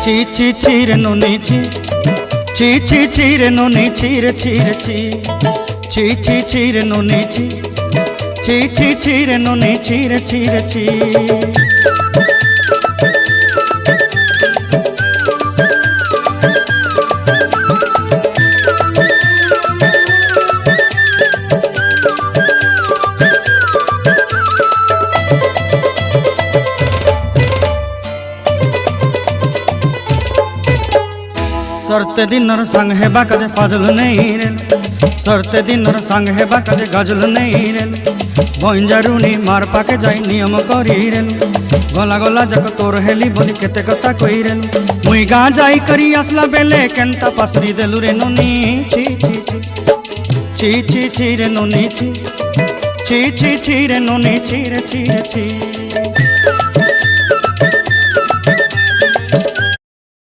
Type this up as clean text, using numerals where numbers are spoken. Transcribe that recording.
ছি ছি ছি রে নুনি ছি, ছি ছি ছি রে নুনি ছি রে ছি রে ছি, ছি ছি ছি রে নুনি ছি, ছি ছি ছি রে নুনি ছি রে ছি রে ছি। सरते दिनर संग हेबा काजे फाजल नहीं रेल, सरते दिनर संग हेबा काजे गजल नहीं रेल, बंजारुनी मार पाके जाई नियम करी रेल, गला गला जक तोर हेली बोली केते कथा कई रेल, मुई गा जाई करी असला बेले केंता पासरी देलु रे नुनी छी छी छी, छी छी छी रे नुनी छी, छी छी छी रे नुनी छी रे छी रे छी।